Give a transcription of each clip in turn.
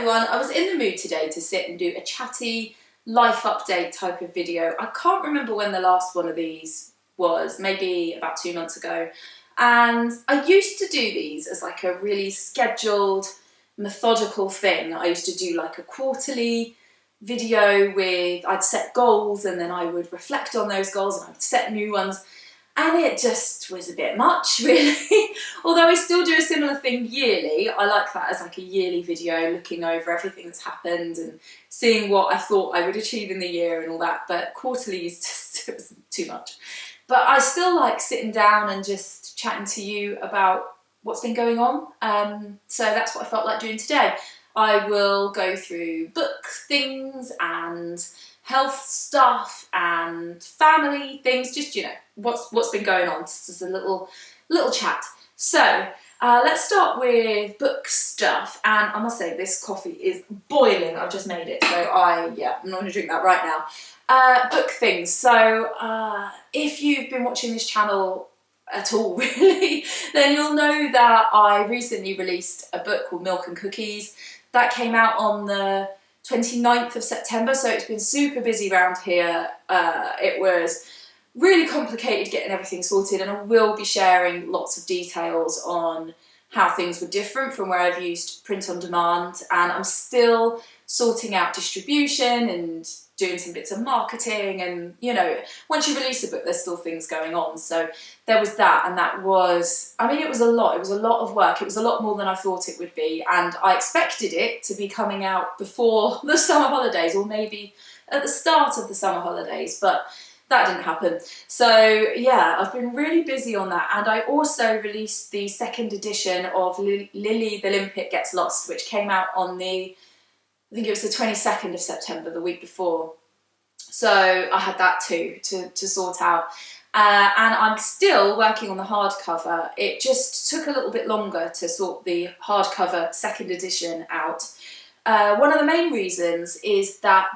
everyone, I was in the mood today to sit and do a chatty life update type of video. I can't remember when the last one of these was, maybe about 2 months ago. And I used to do these as like a really scheduled, methodical thing. I used to do like a quarterly video with, I'd set goals and then I would reflect on those goals and I would set new ones. And it just was a bit much, really. Although I still do a similar thing yearly, I like that as like a yearly video, looking over everything that's happened and seeing what I thought I would achieve in the year and all that. But quarterly is just, it was too much. But I still like sitting down and just chatting to you about what's been going on. So that's what I felt like doing today. I will go through book things and health stuff and family things, just, you know, what's been going on, just as a little chat. So let's start with book stuff, and I must say this coffee is boiling. I've just made it, so I'm not going to drink that right now. Book things. So if you've been watching this channel at all, really, then you'll know that I recently released a book called Milk and Cookies. That came out on the 29th of September, so it's been super busy around here. It was really complicated getting everything sorted, and I will be sharing lots of details on how things were different from where I've used print on demand, and I'm still sorting out distribution and doing some bits of marketing, and you know, once you release a book there's still things going on. So there was that, and that was, I mean, it was a lot of work. It was a lot more than I thought it would be, and I expected it to be coming out before the summer holidays, or maybe at the start of the summer holidays, but that didn't happen. So yeah, I've been really busy on that, and I also released the second edition of Lily the Limpet Gets Lost, which came out on the, I think it was the 22nd of September, the week before. So I had that too to sort out. And I'm still working on the hardcover. It just took a little bit longer to sort the hardcover second edition out. One of the main reasons is that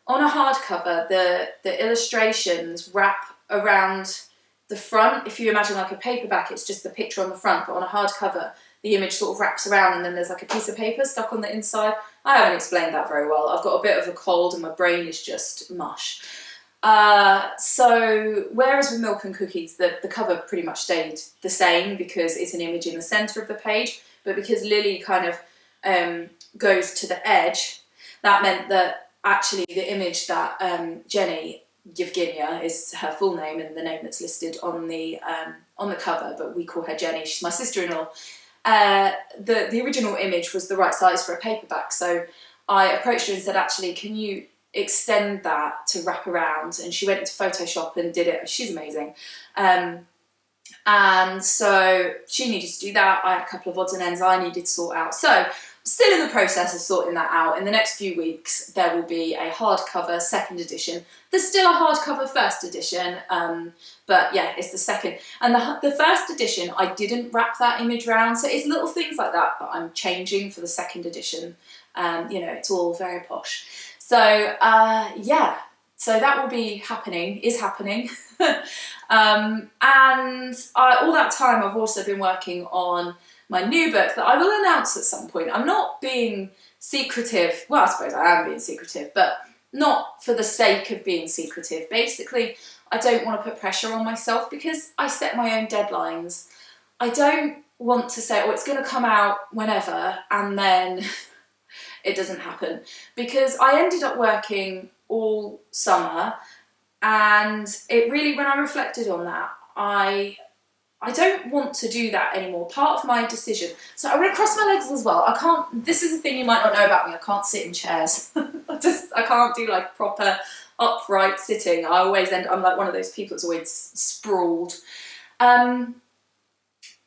on a hardcover, the illustrations wrap around the front. If you imagine like a paperback, it's just the picture on the front, but on a hardcover, the image sort of wraps around and then there's like a piece of paper stuck on the inside. I haven't explained that very well. I've got a bit of a cold and my brain is just mush. So whereas with Milk and Cookies, the cover pretty much stayed the same because it's an image in the centre of the page, but because Lily kind of goes to the edge, that meant that actually the image that Jenny, Yevgenia is her full name and the name that's listed on the cover, but we call her Jenny, she's my sister-in-law. The original image was the right size for a paperback, so I approached her and said, actually, can you extend that to wrap around? And she went into Photoshop and did it. She's amazing. And so she needed to do that. I had a couple of odds and ends I needed to sort out. So I'm still in the process of sorting that out. In the next few weeks, there will be a hardcover second edition. There's still a hardcover first edition, but yeah, it's the second. And the first edition, I didn't wrap that image around. So it's little things like that that I'm changing for the second edition. You know, it's all very posh. So yeah, so that will be happening, is happening. And all that time I've also been working on my new book that I will announce at some point. I'm not being secretive. Well, I suppose I am being secretive, but not for the sake of being secretive. Basically, I don't want to put pressure on myself because I set my own deadlines. I don't want to say, oh, it's going to come out whenever, and then it doesn't happen. Because I ended up working all summer, and it really, when I reflected on that, I don't want to do that anymore. Part of my decision. So I'm going to cross my legs as well. I can't, this is a thing you might not know about me, I can't sit in chairs. I can't do like proper upright sitting. I'm like one of those people that's always sprawled.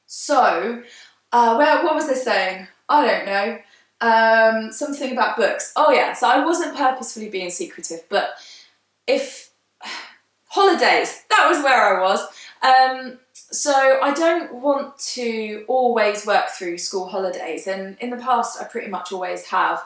So, what was I saying? I don't know. Something about books. Oh yeah, so I wasn't purposefully being secretive, but holidays, that was where I was. So I don't want to always work through school holidays, and in the past I pretty much always have.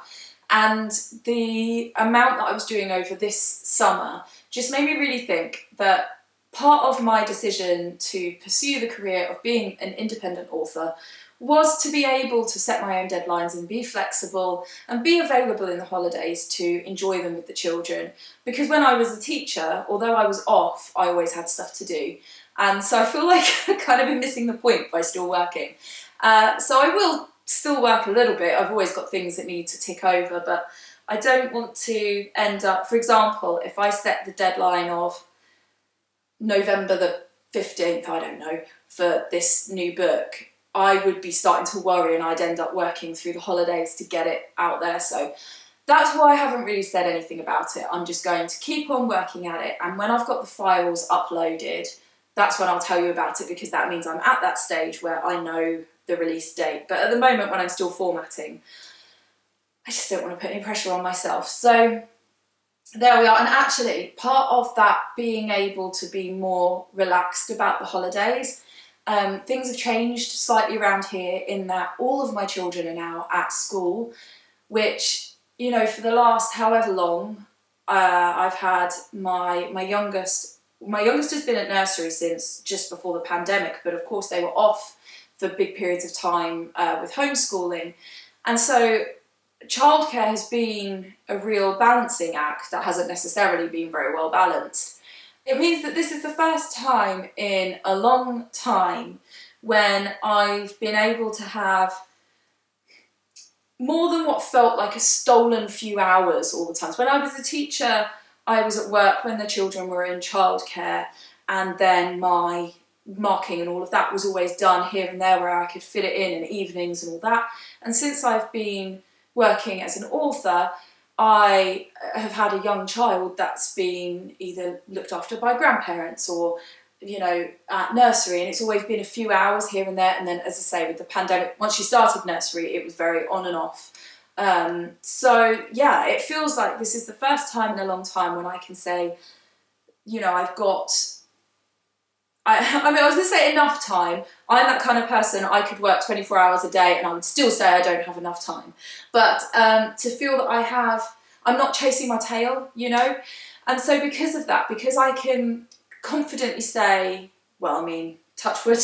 And the amount that I was doing over this summer just made me really think that part of my decision to pursue the career of being an independent author was to be able to set my own deadlines and be flexible and be available in the holidays to enjoy them with the children. Because when I was a teacher, although I was off, I always had stuff to do. And so I feel like I kind of been missing the point by still working. So I will still work a little bit. I've always got things that need to tick over, but I don't want to end up, for example, if I set the deadline of November the 15th, I don't know, for this new book, I would be starting to worry and I'd end up working through the holidays to get it out there. So that's why I haven't really said anything about it. I'm just going to keep on working at it, and when I've got the files uploaded, that's when I'll tell you about it, because that means I'm at that stage where I know the release date. But at the moment, when I'm still formatting, I just don't want to put any pressure on myself. So there we are. And actually, part of that being able to be more relaxed about the holidays, things have changed slightly around here in that all of my children are now at school, which, you know, for the last however long, I've had my youngest has been at nursery since just before the pandemic, but of course they were off for big periods of time with homeschooling. And so childcare has been a real balancing act that hasn't necessarily been very well balanced. It means that this is the first time in a long time when I've been able to have more than what felt like a stolen few hours all the time. So when I was a teacher, I was at work when the children were in childcare, and then my marking and all of that was always done here and there where I could fit it in evenings and all that. And since I've been working as an author, I have had a young child that's been either looked after by grandparents or, you know, at nursery, and it's always been a few hours here and there. And then, as I say, with the pandemic, once she started nursery, it was very on and off. So yeah, it feels like this is the first time in a long time when I can say, you know, I mean, I was going to say enough time. I'm that kind of person, I could work 24 hours a day and I would still say I don't have enough time. But to feel that I'm not chasing my tail, you know? And so because of that, because I can confidently say, well, I mean, touch wood,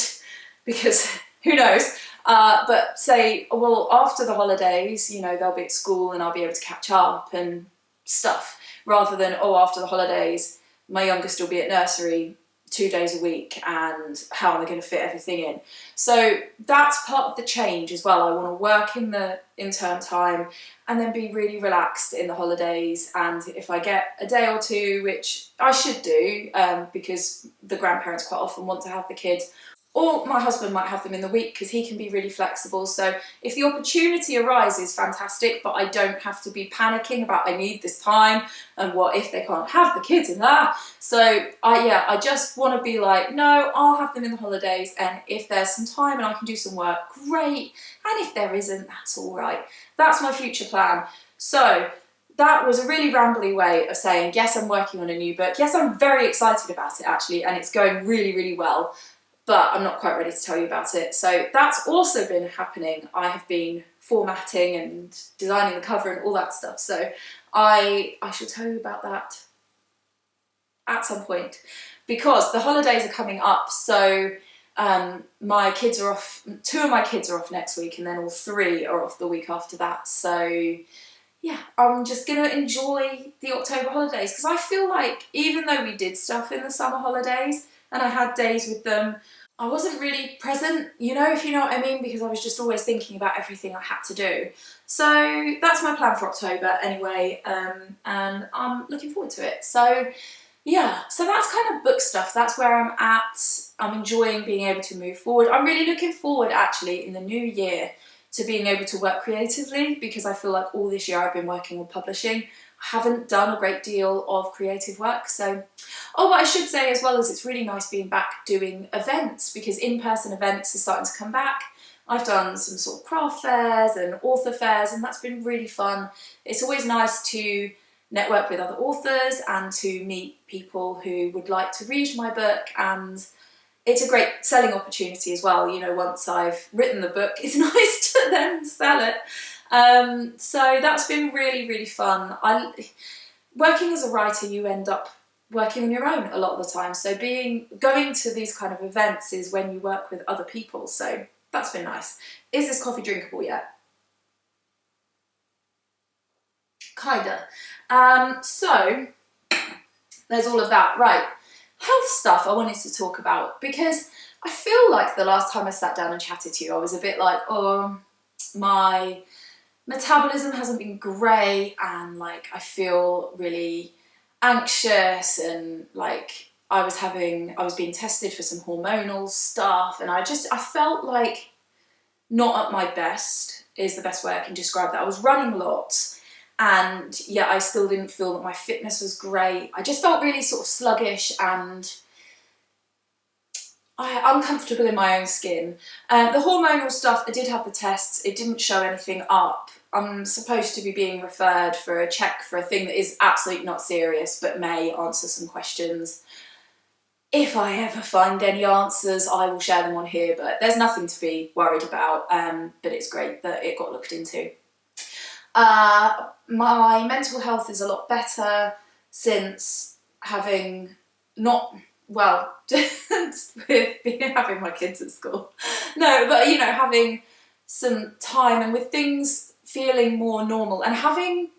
because who knows, but say, well, after the holidays, you know, they'll be at school and I'll be able to catch up and stuff, rather than, oh, after the holidays, my youngest will be at nursery 2 days a week, and how am I going to fit everything in? So that's part of the change as well. I want to work in term time and then be really relaxed in the holidays. And if I get a day or two, which I should do, because the grandparents quite often want to have the kids, or my husband might have them in the week because he can be really flexible. So if the opportunity arises, fantastic, but I don't have to be panicking about I need this time and what if they can't have the kids and that. So I just want to be like, no, I'll have them in the holidays, and if there's some time and I can do some work, great. And if there isn't, that's all right. That's my future plan. So that was a really rambly way of saying, yes, I'm working on a new book. Yes, I'm very excited about it actually, and it's going really, really well. But I'm not quite ready to tell you about it. So that's also been happening. I have been formatting and designing the cover and all that stuff. So I shall tell you about that at some point, because the holidays are coming up. So my kids are off, 2 of my kids are off next week, and then all 3 are off the week after that. So yeah, I'm just going to enjoy the October holidays, because I feel like even though we did stuff in the summer holidays and I had days with them, I wasn't really present, you know, if you know what I mean, because I was just always thinking about everything I had to do. So that's my plan for October anyway, and I'm looking forward to it. So yeah, so that's kind of book stuff. That's where I'm at. I'm enjoying being able to move forward. I'm really looking forward actually in the new year to being able to work creatively, because I feel like all this year I've been working on publishing. I haven't done a great deal of creative work. So, oh, what I should say as well is it's really nice being back doing events, because in-person events are starting to come back. I've done some sort of craft fairs and author fairs, and that's been really fun. It's always nice to network with other authors and to meet people who would like to read my book, and it's a great selling opportunity as well. You know, once I've written the book, it's nice to then sell it. So that's been really, really fun. Working as a writer, you end up working on your own a lot of the time. So going to these kind of events is when you work with other people. So that's been nice. Is this coffee drinkable yet? Kinda. So there's all of that. Right, health stuff I wanted to talk about, because I feel like the last time I sat down and chatted to you, I was a bit like, oh, my metabolism hasn't been great, and like I feel really anxious, and like I was being tested for some hormonal stuff, and I felt like not at my best is the best way I can describe that. I was running lots, and yet I still didn't feel that my fitness was great. I just felt really sort of sluggish and uncomfortable in my own skin. The hormonal stuff, I did have the tests, it didn't show anything up. I'm supposed to be being referred for a check for a thing that is absolutely not serious, but may answer some questions. If I ever find any answers, I will share them on here, but there's nothing to be worried about, but it's great that it got looked into. My mental health is a lot better since having having my kids at school. No, but you know, having some time and with things feeling more normal, and having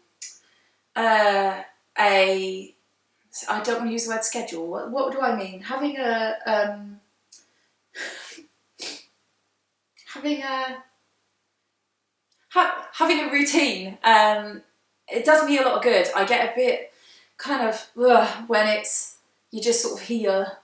I don't want to use the word schedule. What do I mean? Having having a routine. It does me a lot of good. I get a bit kind of when you're just sort of here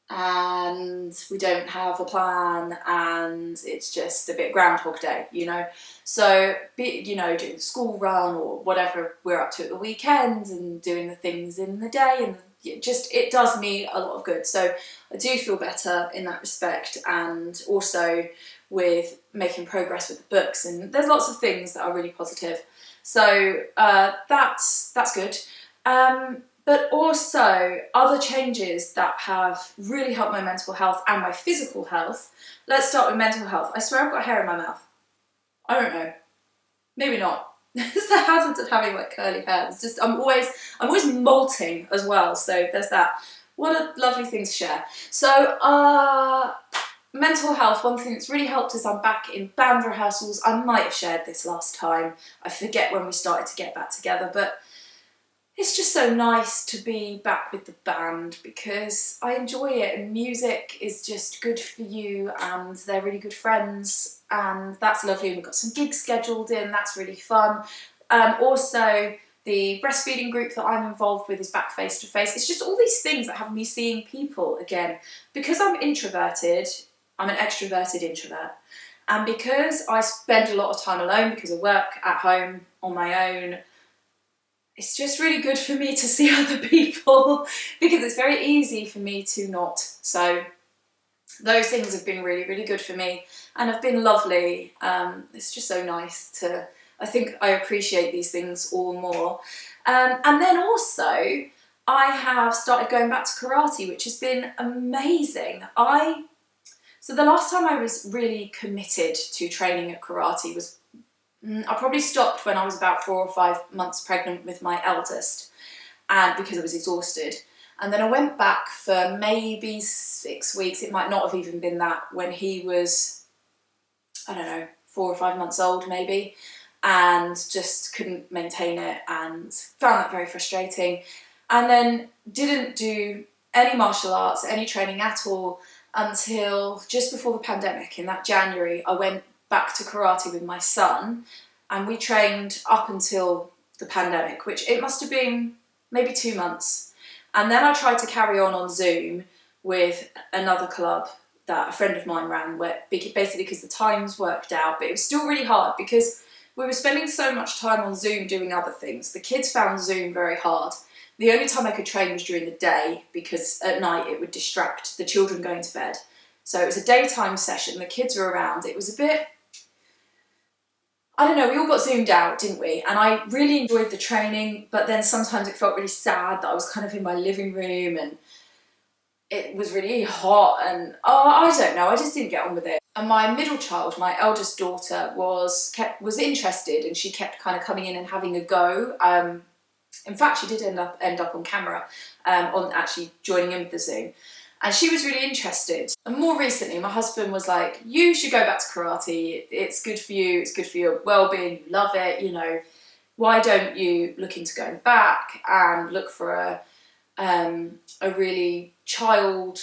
and we don't have a plan, and it's just a bit Groundhog Day, you know. So, doing the school run or whatever we're up to at the weekend, and doing the things in the day, and it does me a lot of good. So I do feel better in that respect, and also with making progress with the books, and there's lots of things that are really positive. So that's good. But also other changes that have really helped my mental health and my physical health. Let's start with mental health. I swear I've got hair in my mouth. I don't know. Maybe not. It's the hazard of having like curly hair. It's just I'm always molting as well. So there's that. What a lovely thing to share. So mental health, one thing that's really helped is I'm back in band rehearsals. I might have shared this last time. I forget when we started to get back together, but it's just so nice to be back with the band because I enjoy it, and music is just good for you, and they're really good friends, and that's lovely. And we've got some gigs scheduled in, that's really fun. Also, the breastfeeding group that I'm involved with is back face to face. It's just all these things that have me seeing people again. Because I'm introverted, I'm an extroverted introvert. And because I spend a lot of time alone because I work at home on my own, it's just really good for me to see other people because it's very easy for me to not. So those things have been really, really good for me and have been lovely. It's just so nice to, I think I appreciate these things all more. And then also I have started going back to karate, which has been amazing. So the last time I was really committed to training at karate was I probably stopped when I was about 4 or 5 months pregnant with my eldest, and because I was exhausted. And then I went back for maybe 6 weeks, it might not have even been that, when he was, I don't know, 4 or 5 months old maybe, and just couldn't maintain it and found that very frustrating. And then didn't do any martial arts, any training at all until just before the pandemic. In that January, I went back to karate with my son, and we trained up until the pandemic, which it must have been maybe 2 months. And then I tried to carry on Zoom with another club that a friend of mine ran, where basically because the times worked out, but it was still really hard because we were spending so much time on Zoom doing other things. The kids found Zoom very hard. The only time I could train was during the day because at night it would distract the children going to bed. So it was a daytime session, the kids were around, it was a bit, I don't know, we all got zoomed out, didn't we? And I really enjoyed the training, but then sometimes it felt really sad that I was kind of in my living room and it was really hot and, I don't know, I just didn't get on with it. And my middle child, my eldest daughter, was interested, and she kept kind of coming in and having a go. In fact, she did end up on camera, on actually joining in with the Zoom. and she was really interested. And more recently, my husband was like, you should go back to karate. It's good for you. It's good for your well-being. You love it. You know, why don't you look into going back and look for a really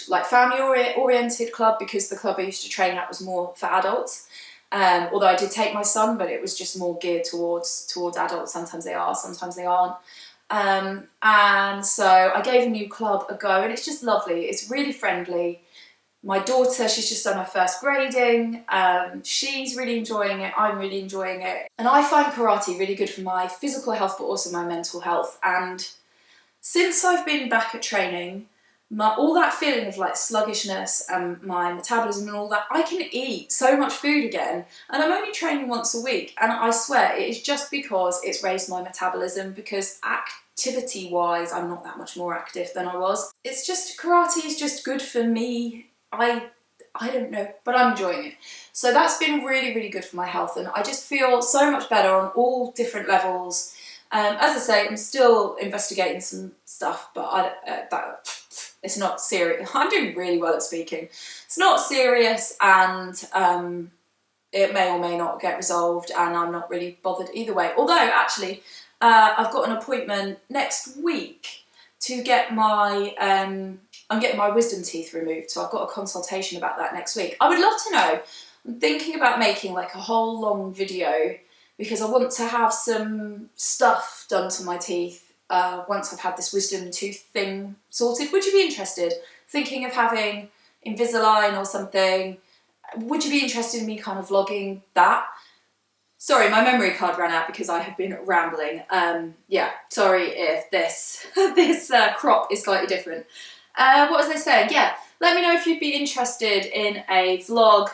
like family-oriented club, because the club I used to train at was more for adults. Although I did take my son, but it was just more geared towards adults. Sometimes they are, sometimes they aren't. And so I gave a new club a go, and it's just lovely. It's really friendly. My daughter, she's just done her first grading. She's really enjoying it. I'm really enjoying it. And I find karate really good for my physical health, but also my mental health. And since I've been back at training, all that feeling of like sluggishness and my metabolism and all that, I can eat so much food again, and I'm only training once a week, and I swear it is just because it's raised my metabolism, because activity wise I'm not that much more active than I was. It's just, karate is just good for me. I don't know, but I'm enjoying it. So that's been really, really good for my health, and I just feel so much better on all different levels. As I say, I'm still investigating some stuff, but it's not serious. I'm doing really well at speaking. It's not serious, and it may or may not get resolved, and I'm not really bothered either way. Although, actually, I've got an appointment next week to get my, I'm getting my wisdom teeth removed, so I've got a consultation about that next week. I would love to know. I'm thinking about making like a whole long video, because I want to have some stuff done to my teeth once I've had this wisdom tooth thing sorted. Would you be interested? Thinking of having Invisalign or something. Would you be interested in me kind of vlogging that? Sorry, my memory card ran out because I have been rambling. Yeah, sorry if this crop is slightly different. What was I saying? Yeah, let me know if you'd be interested in a vlog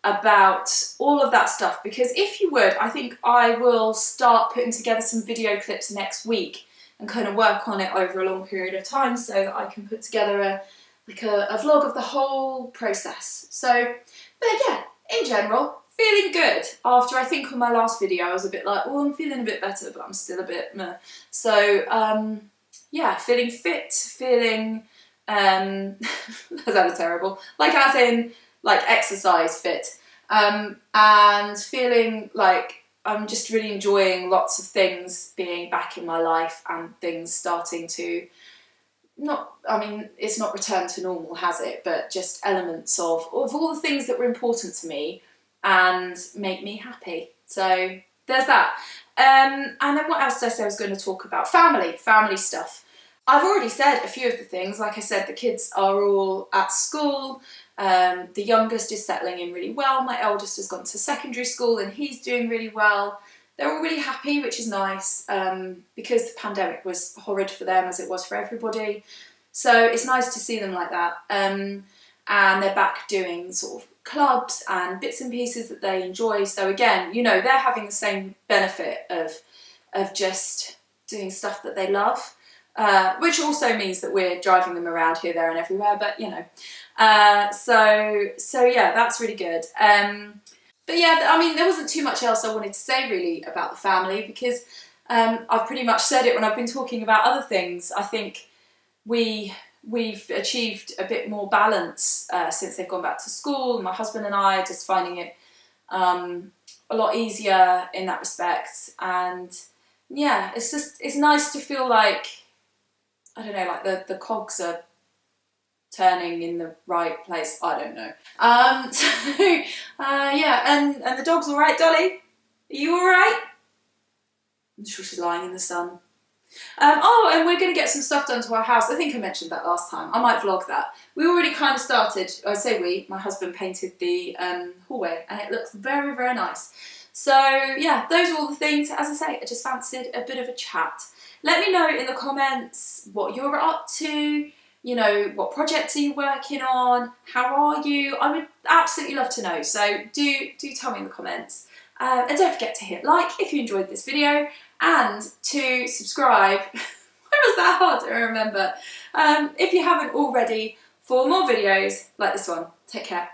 about all of that stuff, because if you would, I think I will start putting together some video clips next week and kind of work on it over a long period of time, so that I can put together a vlog of the whole process. So, but yeah, in general, feeling good. After, I think on my last video I was a bit like, oh, I'm feeling a bit better, but I'm still a bit meh. So yeah, feeling fit, feeling that sounded terrible, like as in like exercise fit, and feeling like I'm just really enjoying lots of things being back in my life, and things starting to I mean, it's not returned to normal, has it? But just elements of all the things that were important to me and make me happy. So there's that. And then what else did I say I was going to talk about? Family stuff. I've already said a few of the things. Like I said, the kids are all at school. The youngest is settling in really well. My eldest has gone to secondary school and he's doing really well. They're all really happy, which is nice, because the pandemic was horrid for them, as it was for everybody. So it's nice to see them like that. And they're back doing sort of clubs and bits and pieces that they enjoy. So again, you know, they're having the same benefit of just doing stuff that they love. Which also means that we're driving them around here, there and everywhere, but you know. So yeah, that's really good. But yeah, I mean, there wasn't too much else I wanted to say really about the family, because I've pretty much said it when I've been talking about other things. I think we've achieved a bit more balance since they've gone back to school. My husband and I are just finding it a lot easier in that respect. And yeah, it's nice to feel like, I don't know, like the cogs are turning in the right place. I don't know. Yeah, and the dog's all right, Dolly? Are you all right? I'm sure she's lying in the sun. Oh, and we're going to get some stuff done to our house. I think I mentioned that last time. I might vlog that. We already kind of started. I say we. My husband painted the hallway, and it looks very, very nice. So yeah, those are all the things. As I say, I just fancied a bit of a chat. Let me know in the comments what you're up to. You know, what projects are you working on? How are you? I would absolutely love to know. So do tell me in the comments. And don't forget to hit like if you enjoyed this video, and to subscribe. Why was that hard to remember? If you haven't already, for more videos like this one. Take care.